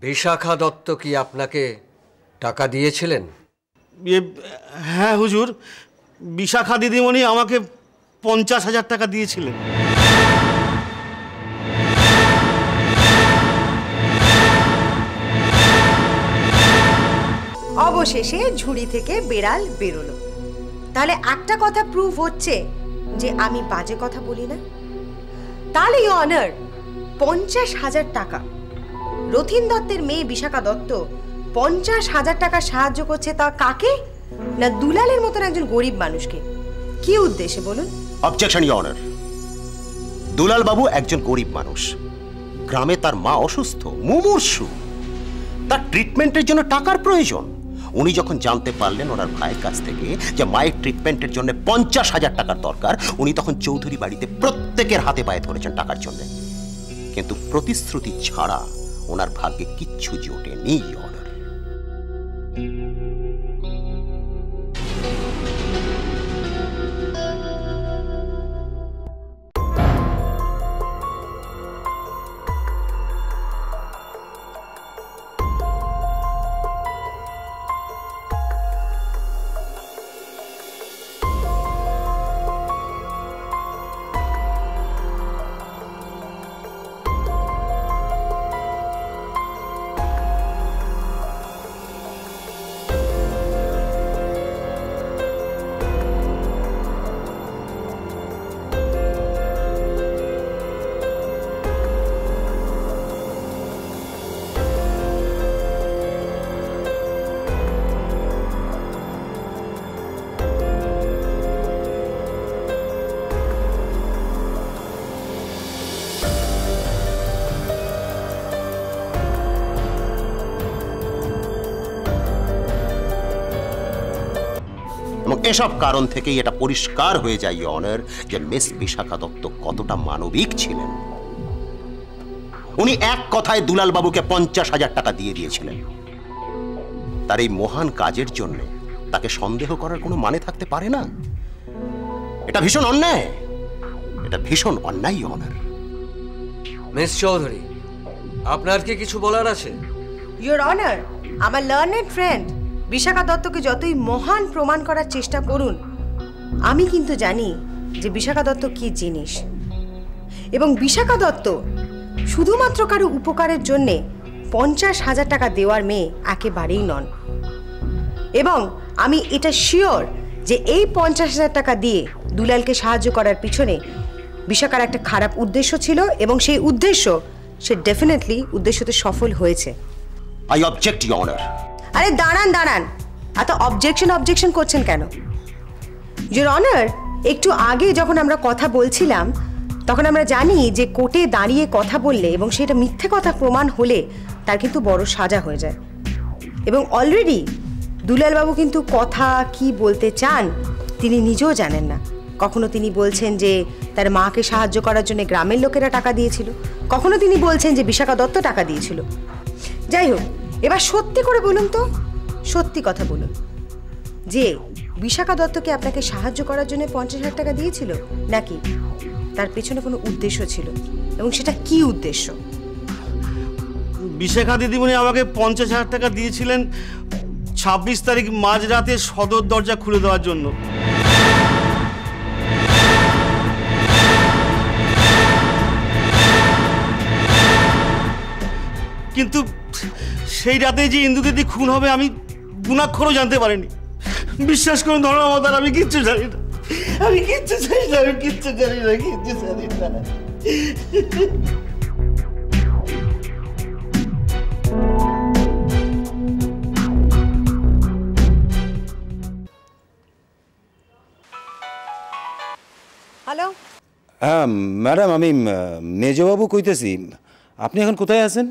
বিশাখা দত্ত কি আপনাকে টাকা দিয়েছিলেন? হ্যাঁ হুজুর, বিশাখা দিদিমণি আমাকে 50,000 টাকা দিয়েছিলেন। অবশেষে ঝুড়ি থেকে বেড়াল বেরোলো। তাহলে একটা কথা প্রুভ হচ্ছে যে আমি বাজে কথা বলি না। তাহলে ইওর অনার 50,000 টাকা, রথীন দত্তের মেয়ে বিশাখা দত্ত 50,000 টাকা সাহায্য করছে, তা কাকে? না দুলালের মতন একজন গরিব মানুষকে। কি উদ্দেশ্যে বলুন? Objection your honour. দুলাল বাবু একজন গরিব মানুষ, গ্রামে তার মা অসুস্থ, মুমূর্ষু, তার ট্রিটমেন্টের জন্য টাকার প্রয়োজন। উনি যখন জানতে পারলেন ওনার ভাইয়ের কাছ থেকে যে মায়ের ট্রিটমেন্টের জন্য 50,000 টাকার দরকার, উনি তখন চৌধুরী বাড়িতে প্রত্যেকের হাতে পায়ে ধরেছেন টাকার জন্য। কিন্তু প্রতিশ্রুতি ছাড়া ওনার ভাগ্যে কিচ্ছু জোটেনি ইওর অনার। এসব কারণ থেকেই এটা পরিষ্কার হয়ে যায় ইওর অনার যে মিস বিশাখা দত্ত কতটা মানবিক ছিলেন। উনি এক কথায় দুলাল বাবুকে 50,000 টাকা দিয়ে দিয়েছিলেন। তার এই মহান কাজের জন্য তাকে সন্দেহ করার কোনো মানে থাকতে পারে না। এটা ভীষণ অন্যায়, এটা ভীষণ অন্যায় ইওর অনার। মিস চৌধুরী, আপনার কি কিছু বলার আছে? ইওর অনার, আমার লার্নেড ফ্রেন্ড বিশাখা দত্তকে যতই মহান প্রমাণ করার চেষ্টা করুন, আমি কিন্তু জানি যে বিশাখা দত্ত কি জিনিস। এবং বিশাখা দত্ত শুধুমাত্র কারো উপকারের জন্যে 50,000 টাকা দেওয়ার মেয়ে একেবারেই নন। এবং আমি এটা শিওর যে এই 50,000 টাকা দিয়ে দুলালকে সাহায্য করার পিছনে বিশাখার একটা খারাপ উদ্দেশ্য ছিল, এবং সেই উদ্দেশ্য সে ডেফিনেটলি উদ্দেশ্যতে সফল হয়েছে। I object your honour. আরে দাঁড়ান দাঁড়ান, এত অবজেকশন করছেন কেন? ইওর অনার, একটু আগে যখন আমরা কথা বলছিলাম তখন আমরা জানি যে কোর্টে দাঁড়িয়ে কথা বললে এবং সেটা মিথ্যে কথা প্রমাণ হলে তার কিন্তু বড় সাজা হয়ে যায়। এবং অলরেডি দুলালবাবু কিন্তু কথা কি বলতে চান তিনি নিজেও জানেন না। কখনো তিনি বলছেন যে তার মাকে সাহায্য করার জন্য গ্রামের লোকেরা টাকা দিয়েছিল, কখনো তিনি বলছেন যে বিশাখা দত্ত টাকা দিয়েছিল। যাই হোক, এবার সত্যি করে বলুন তো, সত্যি কথা বলুন যে বিশাখা দত্তকে আপনাকে সাহায্য করার জন্য 50,000 টাকা দিয়েছিল, নাকি তার পেছনে কোনো উদ্দেশ্য ছিল, এবং সেটা কি উদ্দেশ্য? বিশাখা দিদিমণি আমাকে 50,000 টাকা দিয়েছিলেন 26 তারিখ মাঝরাতে সদর দরজা খুলে দেওয়ার জন্য। কিন্তু সেই রাতে যে ইন্দুদিদি খুন হবে আমি গুণাক্ষরও জানতে পারিনি। বিশ্বাস করুন ধর্মদার, আমি কিচ্ছু জানি না, আমি কিচ্ছু জানি না, আমি কিচ্ছু জানি না, কিচ্ছু জানি না। হ্যালো, হ্যাঁ ম্যাডাম, আমি মেজবাবু কইতেছি। আপনি এখন কোথায় আছেন?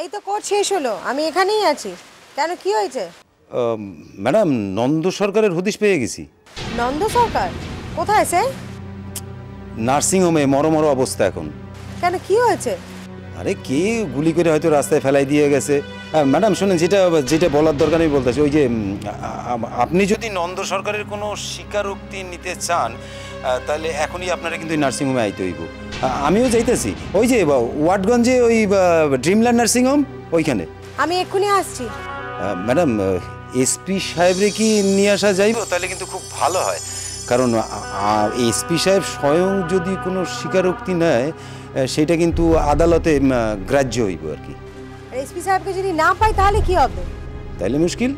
এই তো কোর্ট শেষ হলো, আমি এখানেই আছি। কেন, কি হয়েছে? ম্যাডাম, নন্দ সরকারের হদিশ পেয়ে গেছি। নন্দ সরকার কোথায় সে? নার্সিংহোমে মরমর অবস্থা এখন। কেন, কি হয়েছে? আরে কে গুলি করে হয়তো রাস্তায় ফেলাই দিয়ে গেছে। ম্যাডাম শোনেন, যেটা বলার দরকার আমি বলতেছি, ওই যে আপনি যদি নন্দ সরকারের কোনো স্বীকারোক্তি নিতে চান তাহলে এখনই আপনারা কিন্তু নার্সিংহোমে আইতে হইব। আমিও যাইতেছি, ওই যে ওয়াটগঞ্জে ওই ড্রিমল্যান্ড নার্সিংহোম ওইখানে। আমি এক্ষুনি আসছি। ম্যাডাম, এসপি সাহেবরে কি নিয়ে আসা যাইব? তাহলে কিন্তু খুব ভালো হয়, কারণ এসপি সাহেব স্বয়ং যদি কোনো স্বীকারোক্তি নেয় সেটা কিন্তু আদালতে গ্রাহ্য হইব আর কি। এসপি সাহেবকে যদি না পাই তাহলে কি হবে? তাইলে মুশকিল,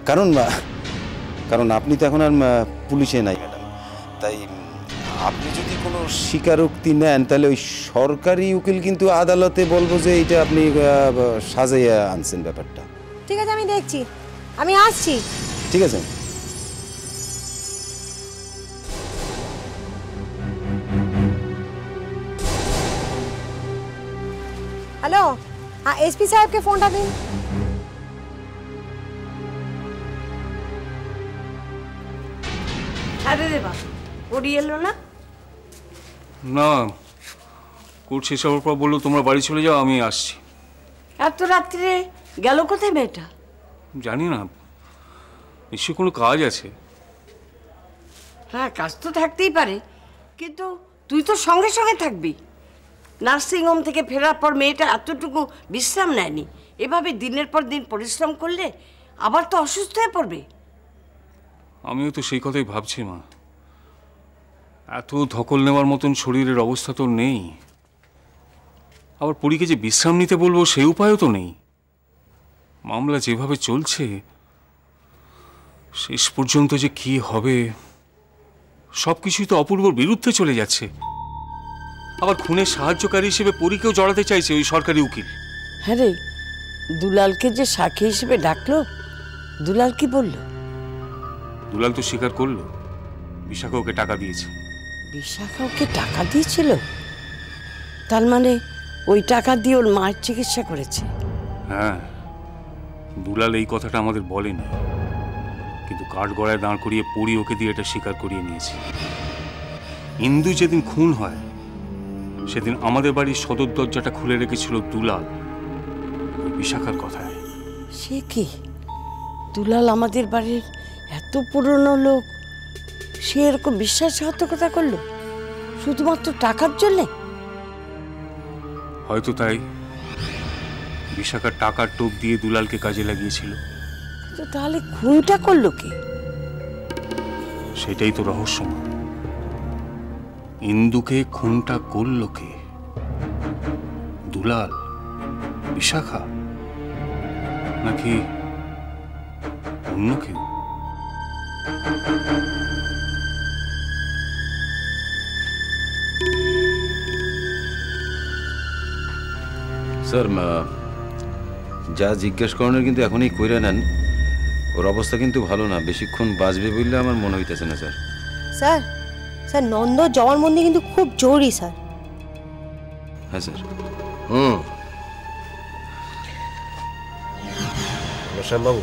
কারণ কারণ আপনি তো এখন আর পুলিশে নাই ম্যাডাম। তাই আপনি যদি কোনো স্বীকারোক্তি নেন তাহলে ওই সরকারি উকিল কিন্তু আদালতে বলবো যে এটা আপনি সাজাইয়া আনছেন ব্যাপারটা। ঠিক আছে, আমি দেখছি, আমি আসছি। ঠিক আছে। হ্যালো, হ্যাঁ এসপি সাহেবকে ফোনটা দিন। আরে রে বাবা, ওরি এলো না? না, কোর্ট শেষ হওয়ার পর বললো তোমরা বাড়ি চলে যাও, আমি আসছি। এত রাত্রে গেল কোথায় মেয়েটা? জানি না, নিশ্চয়ই কোনো কাজ আছে। হ্যাঁ, কাজ তো থাকতেই পারে, কিন্তু তুই তো সঙ্গে সঙ্গে থাকবি। নার্সিংহোম থেকে ফেরার পর মেয়েটা এতটুকু বিশ্রাম নেয়নি। এভাবে দিনের পর দিন পরিশ্রম করলে আবার তো অসুস্থ হয়ে পড়বে। আমিও তো সেই কথাই ভাবছি মা, এত ধকল নেওয়ার মতন শরীরের অবস্থা তো নেই। আবার পরীকে যে বিশ্রাম নিতে বলবো সেই উপায়ও তো নেই। মামলা যেভাবে চলছে শেষ পর্যন্ত যে কি হবে, সবকিছুই তো অপূর্বর বিরুদ্ধে চলে যাচ্ছে। আবার খুনের সাহায্যকারী হিসেবে পরীকেও জড়াতে চাইছে ওই সরকারি উকিল। হ্যাঁ রে, দুলালকে যে সাক্ষী হিসেবে ডাকলো, দুলাল কি বলল? দুলাল তো স্বীকার করলো বিশাখা ওকে টাকা দিয়েছে। বিশাখা ওকে টাকা দিয়েছিল? তার মানে ওই টাকা দিয়ে ওর মায়ের চিকিৎসা করেছে? হ্যাঁ, দুলাল এই কথাটা আমাদের বলেনি, কিন্তু কাঠগড়ায় দাঁড় করিয়ে পড়ি ওকে দিয়ে এটা স্বীকার করিয়ে নিয়েছে। ইন্দু যেদিন খুন হয় সেদিন আমাদের বাড়ির সদর দরজাটা খুলে রেখেছিল দুলাল, ওই বিশাখার কথায়। সে কি, দুলাল আমাদের বাড়ির এত পুরনো লোক, সে এরকম বিশ্বাসঘাতকতা করলো শুধুমাত্র টাকার জন্যে? হয়তো তাই। বিশাখার টাকার টোপ দিয়ে দুলালকে কাজে লাগিয়েছিল। তো তাহলে খুনটা করলো কে? সেটাই তো রহস্যময়। ইন্দুকে খুনটা করলো কে? দুলাল, বিশাখা, নাকি অন্য কেউ? স্যার, যা জিজ্ঞেস করানোর কিন্তু এখনই কইরা নেন। ওর অবস্থা কিন্তু ভালো না, বেশিক্ষণ বাঁচবে বললে আমার মনে হইতেছে না স্যার। স্যার, স্যার নন্দ জবানবন্দি কিন্তু খুব জরুরি স্যার। হ্যাঁ স্যার। শ্যামবাবু,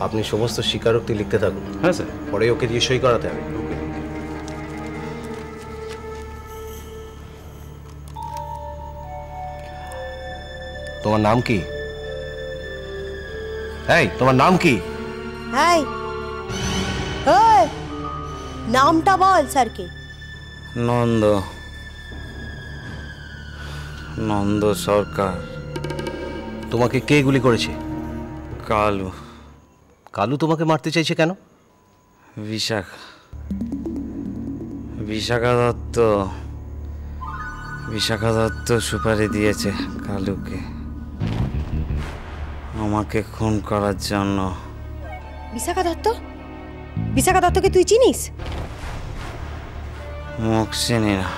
আপনি সমস্ত স্বীকারোক্তি লিখতে থাকুন। হ্যাঁ স্যার। পরে ওকে দিয়ে সই করাতে হবে। তোমার নাম কি? এই, তোমার নাম কি? হাই, নামটা বল স্যারকে। নন্দ, নন্দ সরকার। তোমাকে কে গুলি করেছে? কালু। কালু তোমাকে মারতে চাইছে কেন? বিশাখা, বিশাখা দত্ত, বিশাখা দত্ত সুপারি দিয়েছে কালুকে আমাকে খুন করার জন্য। বিশাখা দত্ত? বিশাখা দত্তকে তুই চিনিস? মুখ চিনি না।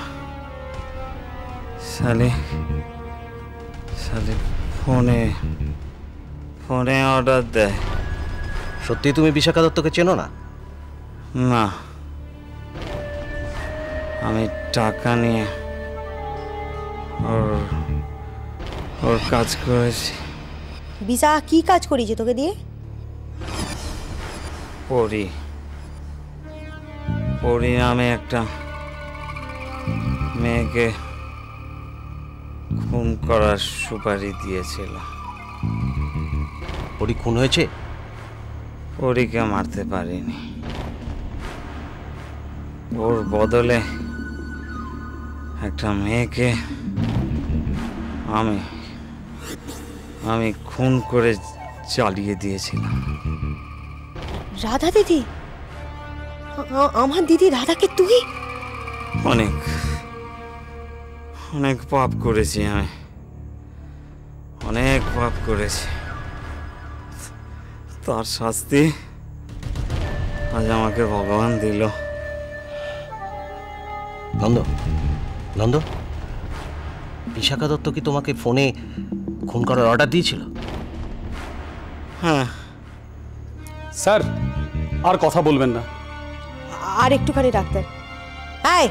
সালে সালে ফোনে ফোনে অর্ডার দেয়। সত্যি তুমি বিশাখা দত্তকে চেনো না? না, আমি টাকা নিয়ে ওর কাজ করেছি। বিশাখা কি কাজ করেছে তোকে দিয়ে? পরি, পরি নামে একটা মেয়েকে খুন করার সুপারি দিয়েছিল। পরি খুন হয়েছে? পরীকে মারতে পারিনি, ওর বদলে একটা মেয়েকে আমি আমি খুন করে চালিয়ে দিয়েছিলাম। রাধা দিদি? আমার দিদি রাধাকে তুই? অনেক অনেক পাপ করেছি আমি, অনেক পাপ করেছি। তার শাস্তি আজ আমাকে ভগবান দিল। নন্দ, নন্দ, বিশাখা দত্ত কি তোমাকে ফোনে খুন করার অর্ডার দিয়েছিল? হ্যাঁ স্যার, আর কথা বলবেন না। আর একটুখানি ডাক্তার। হ্যাঁ,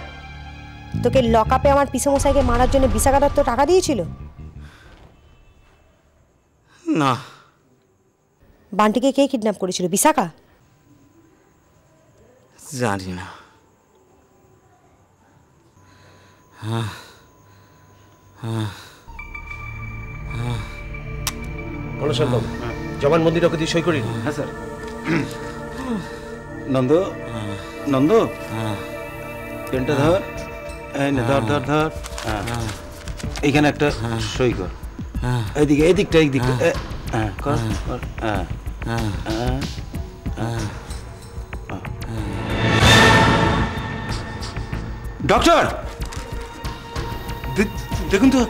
তোকে লকআপে আমার পিসেমশাইকে মারার জন্য বিশাখা দত্ত টাকা দিয়েছিল? না। বান্টিকে কে কিডন্যাপ করেছিল? বিশাখা? জানি না। বাবু, জবানবন্দি রকে দিয়ে সই করি। হ্যাঁ স্যার। নন্দ, নন্দ, পেনটা ধর। এই নে, ধর ধর ধর। এইখানে একটা সই কর। এইদিকে, এইদিকটা, এইদিকটা। হ্যাঁ, কর কর। হ্যাঁ, ডক্টর দেখুন তো।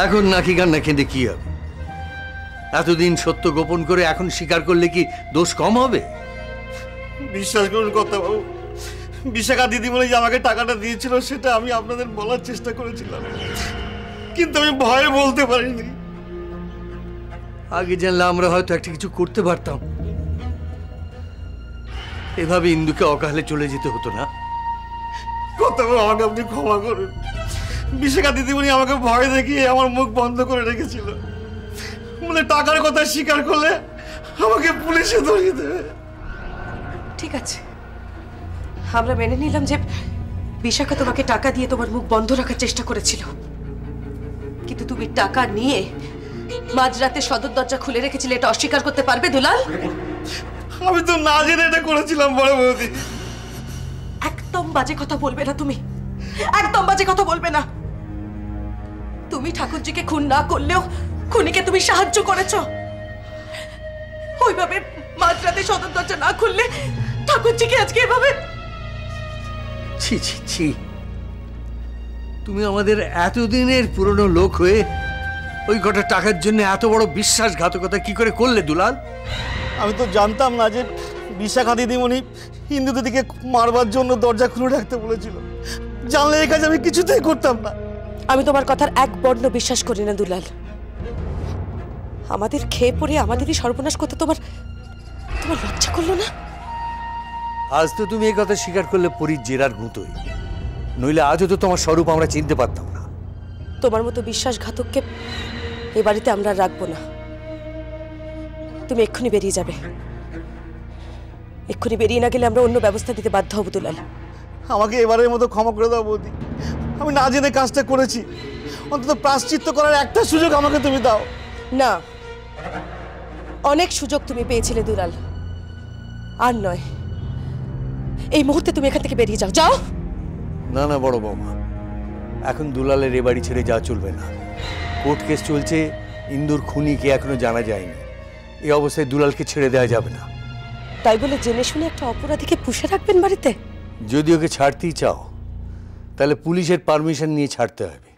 এখন নাকি কান্না কেঁদে কি হবে? এতদিন সত্য গোপন করে এখন স্বীকার করলে কি দোষ কম হবে? বিশ্বাস করুন কর্তাবাবু, বিশাখা দিদিমণি যে আমাকে টাকাটা দিয়েছিল সেটা আমি আপনাদের বলার চেষ্টা করেছিলাম, কিন্তু আমি ভয়ে বলতে পারিনি। আগে জানলে আমরা হয়তো একটা কিছু করতে পারতাম। এভাবে ইন্দুকে অকালে চলে যেতে হতো না। কর্তাবাবু, আমাকে আপনি ক্ষমা করুন। বিশাখা দিদিমণি আমাকে ভয় দেখিয়ে আমার মুখ বন্ধ করে রেখেছিল, বলে টাকার কথা স্বীকার করলে আমাকে পুলিশে ধরিয়ে দেবে। ঠিক আছে, আমরা মেনে নিলাম যে বিশাখা তোমাকে টাকা দিয়ে তোমার মুখ বন্ধ রাখার চেষ্টা করেছিল, কিন্তু তুমি টাকা নিয়ে মাঝরাতে সদর দরজা খুলে রেখেছিলে, এটা অস্বীকার করতে পারবে দুলাল? আমি তো না জেনে এটা করেছিলাম বড় বৌদি। একদম বাজে কথা বলবে না তুমি, একদম বাজে কথা বলবে না। তুমি ঠাকুরজিকে খুন না করলেও খুনিকে তুমি সাহায্য করেছো। ওইভাবে মাঝরাতে সদর দরজা না খুললে ঠাকুরজিকে আজকে এভাবে। ছি ছি ছি, তুমি আমাদের এতদিনের পুরনো লোক হয়ে ওই কটা টাকার জন্য এত বড় বিশ্বাসঘাতকতা কি করে করলে দুলাল? আমি তো জানতাম না যে বিশাখা দিদিমণি হিন্দু দিদিকে মারবার জন্য দরজা খুলে রাখতে বলেছিল। জানলে এই কাজ আমি কিছুতেই করতাম না। আমি তোমার কথার এক বর্ণ বিশ্বাস করি না দুলাল। আমাদের খেয়ে পড়ে আমাদেরই সর্বনাশ করতে তোমার লজ্জা করলো না? আজ তো তুমি এই কথা স্বীকার করলে পরীর জেরার গুঁতোই, নইলে আজও তো তোমার স্বরূপ আমরা চিনতে পারতাম না। তোমার মতো বিশ্বাসঘাতককে এ বাড়িতে আমরা রাখবো না। তুমি এক্ষুনি বেরিয়ে যাবে। এক্ষুনি বেরিয়ে না গেলে আমরা অন্য ব্যবস্থা দিতে বাধ্য হব দুলাল। আমাকে এবারের মতো ক্ষমা করে দাও বৌদি। আমি না জেনে কাজটা করেছি, অন্তত প্রায়শ্চিত্ত করার একটা সুযোগ আমাকে তুমি দাও। না, অনেক সুযোগ তুমি পেয়েছিলে দুলাল, আর নয়। এই মুহূর্তে তুমি এখান থেকে বেরিয়ে যাও, যাও। না না বড় বৌমা, এখন দুলালের এ বাড়ি ছেড়ে যাওয়া চলবে না। কোর্ট কেস চলছে, ইন্দুর খুনিকে এখনো জানা যায়নি। এই অবস্থায় দুলালকে ছেড়ে দেওয়া যাবে না। তাই বলে জেনে শুনে একটা অপরাধীকে পুষে রাখবেন বাড়িতে? যদি ওকে ছাড়তেই চাও তাহলে পুলিশের পারমিশন নিয়ে ছাড়তে হবে।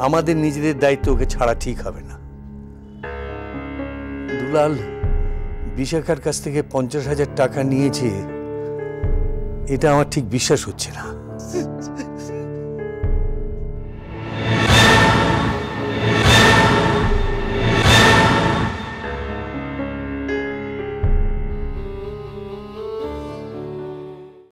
আমাদের নিজেদের দায়িত্ব ওকে ছাড়া ঠিক হবে না। দুলাল বিশাখার কাছ থেকে 50,000 টাকা নিয়েছে, এটা আমার ঠিক বিশ্বাস হচ্ছে না।